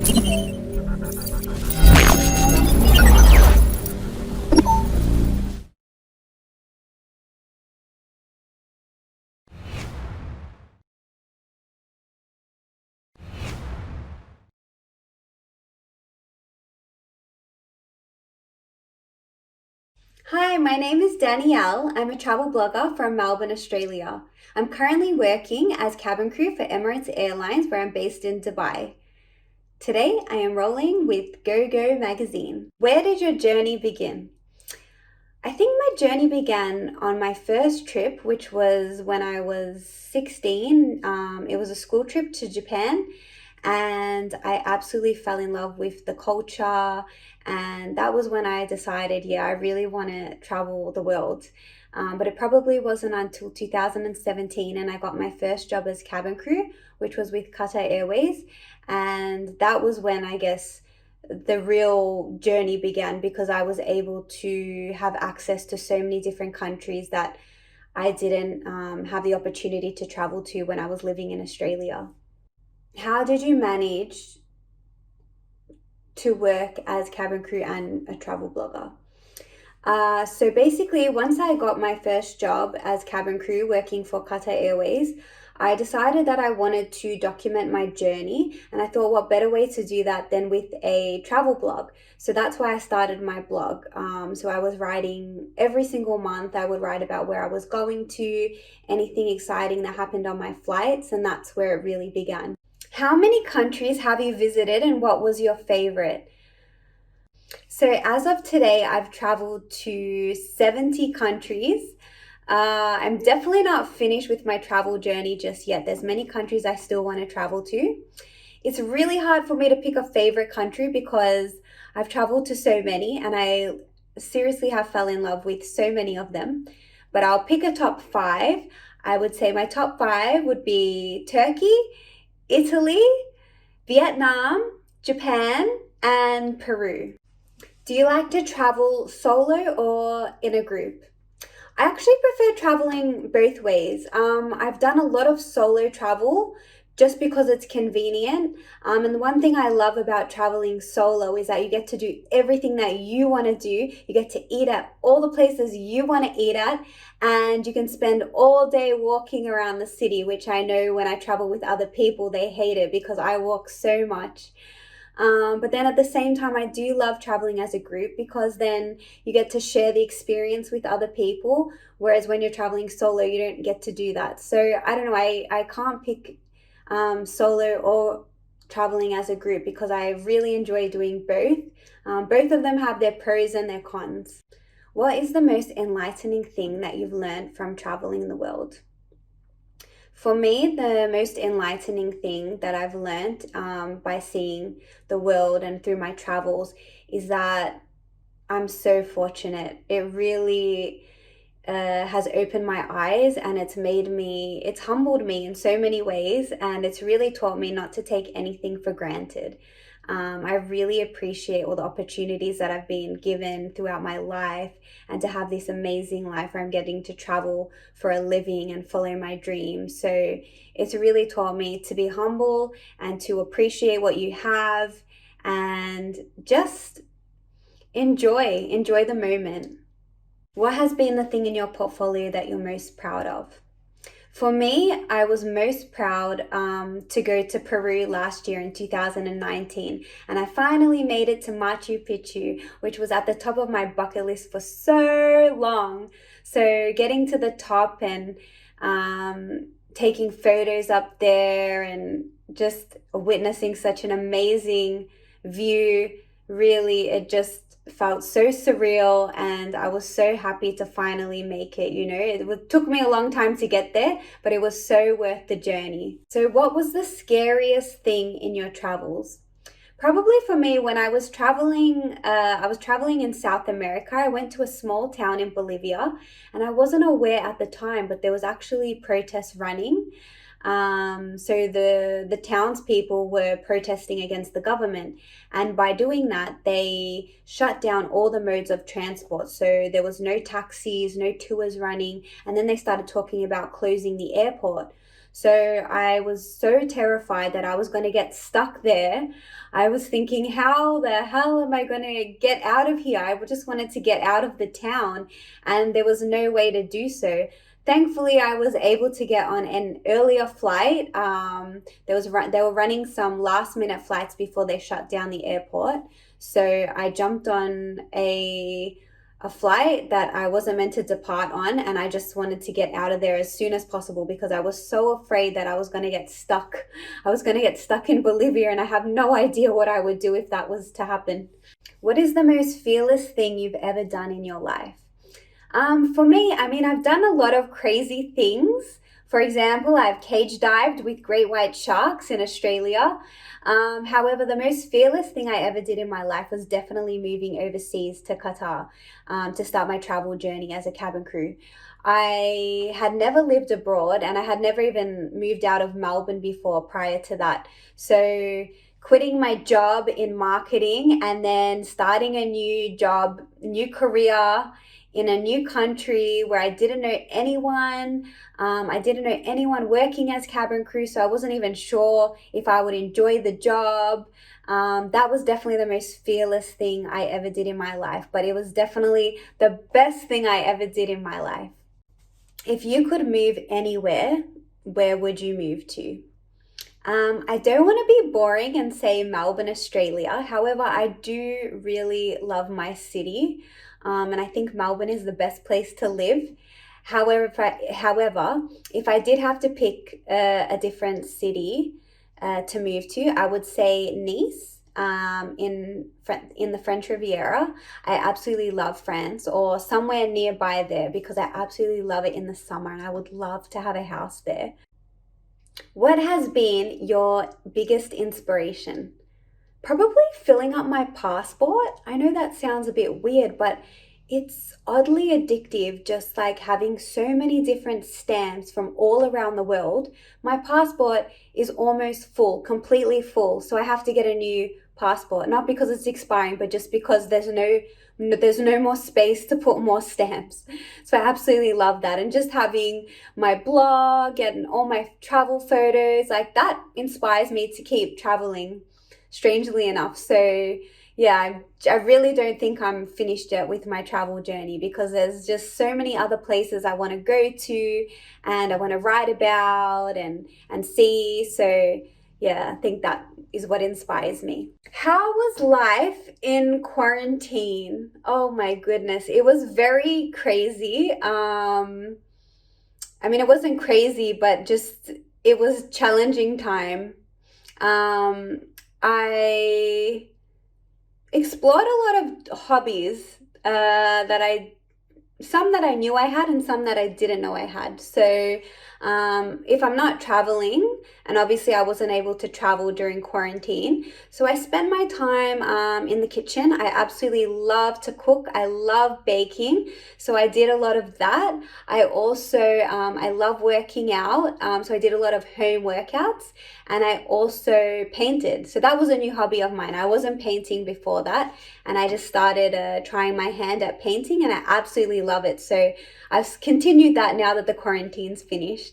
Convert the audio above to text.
Hi, my name is Danielle. I'm a travel blogger from Melbourne, Australia. I'm currently working as cabin crew for Emirates Airlines, where I'm based in Dubai. Today, I am rolling with Go Go magazine. Where did your journey begin? I think my journey began on my first trip, which was when I was 16. It was a school trip to Japan, and I absolutely fell in love with the culture. And that was when I decided, yeah, I really want to travel the world. But it probably wasn't until 2017, and I got my first job as cabin crew, which was with Qatar Airways. And that was when I guess the real journey began because I was able to have access to so many different countries that I didn't have the opportunity to travel to when I was living in Australia. How did you manage to work as cabin crew and a travel blogger? So basically, once I got my first job as cabin crew working for Qatar Airways, I decided that I wanted to document my journey, and I thought, what better way to do that than with a travel blog? So that's why I started my blog. So I was writing every single month. I would write about where I was going to, anything exciting that happened on my flights, and that's where it really began. How many countries have you visited, and what was your favorite? So, as of today, I've traveled to 70 countries. I'm definitely not finished with my travel journey just yet. There's many countries I still want to travel to. It's really hard for me to pick a favorite country because I've traveled to so many and I seriously have fell in love with so many of them. But I'll pick a top five. I would say my top five would be Turkey, Italy, Vietnam, Japan, and Peru. Do you like to travel solo or in a group? I actually prefer traveling both ways. I've done a lot of solo travel just because it's convenient. And the one thing I love about traveling solo is that you get to do everything that you want to do. You get to eat at all the places you want to eat at, and you can spend all day walking around the city, which I know when I travel with other people, they hate it because I walk so much. But then at the same time, I do love traveling as a group because then you get to share the experience with other people. Whereas when you're traveling solo, you don't get to do that. So I don't know, I can't pick solo or traveling as a group because I really enjoy doing both. Both of them have their pros and their cons. What is the most enlightening thing that you've learned from traveling the world? For me, the most enlightening thing that I've learned by seeing the world and through my travels is that I'm so fortunate. It really has opened my eyes and it's humbled me in so many ways, and it's really taught me not to take anything for granted. I really appreciate all the opportunities that I've been given throughout my life and to have this amazing life where I'm getting to travel for a living and follow my dreams. So it's really taught me to be humble and to appreciate what you have and just enjoy the moment. What has been the thing in your portfolio that you're most proud of? For me, I was most proud to go to Peru last year in 2019, and I finally made it to Machu Picchu, which was at the top of my bucket list for so long. So, getting to the top and taking photos up there and just witnessing such an amazing view, really, it just felt so surreal, and I was so happy to finally make it. Took me a long time to get there, but it was so worth the journey. So what was the scariest thing in your travels? Probably for me, when I was traveling in South America. I went to a small town in Bolivia, and I wasn't aware at the time, but there was actually protests running. So the townspeople were protesting against the government, and by doing that, they shut down all the modes of transport. So there was no taxis, no tours running, and then they started talking about closing the airport. So I was so terrified that I was going to get stuck there. I was thinking, how the hell am I going to get out of here? I just wanted to get out of the town, and there was no way to do so. Thankfully, I was able to get on an earlier flight. They were running some last minute flights before they shut down the airport. So I jumped on a flight that I wasn't meant to depart on, and I just wanted to get out of there as soon as possible because I was so afraid that I was going to get stuck. I was going to get stuck in Bolivia, and I have no idea what I would do if that was to happen. What is the most fearless thing you've ever done in your life? For me, I mean, I've done a lot of crazy things. For example, I've cage dived with great white sharks in Australia. However, the most fearless thing I ever did in my life was definitely moving overseas to Qatar to start my travel journey as a cabin crew. I had never lived abroad, and I had never even moved out of Melbourne before prior to that. So quitting my job in marketing and then starting a new job, new career in a new country where I didn't know anyone. I didn't know anyone working as cabin crew, so I wasn't even sure if I would enjoy the job. That was definitely the most fearless thing I ever did in my life, but it was definitely the best thing I ever did in my life. If you could move anywhere, where would you move to? I don't want to be boring and say Melbourne, Australia. However, I do really love my city, and I think Melbourne is the best place to live. However, if I did have to pick a different city to move to, I would say Nice. In the French Riviera. I absolutely love France, or somewhere nearby there, because I absolutely love it in the summer, and I would love to have a house there. What has been your biggest inspiration? Probably filling up my passport. I know that sounds a bit weird, but it's oddly addictive, just like having so many different stamps from all around the world. My passport is almost full, completely full, so I have to get a new passport, not because it's expiring, but just because there's no more space to put more stamps. So I absolutely love that. And just having my blog and all my travel photos, like that inspires me to keep traveling, strangely enough. So yeah, I really don't think I'm finished yet with my travel journey, because there's just so many other places I want to go to and I want to write about and see. So yeah, I think that is what inspires me. How was life in quarantine? Oh my goodness, it was very crazy. I mean, it wasn't crazy, but just it was challenging time. Um, I explored a lot of hobbies some that I knew I had and some that I didn't know I had. So if I'm not traveling, and obviously I wasn't able to travel during quarantine, so I spend my time in the kitchen. I absolutely love to cook. I love baking, so I did a lot of that. I also I love working out, so I did a lot of home workouts, and I also painted. So that was a new hobby of mine. I wasn't painting before that, and I just started trying my hand at painting, and I absolutely love it. So I've continued that now that the quarantine's finished.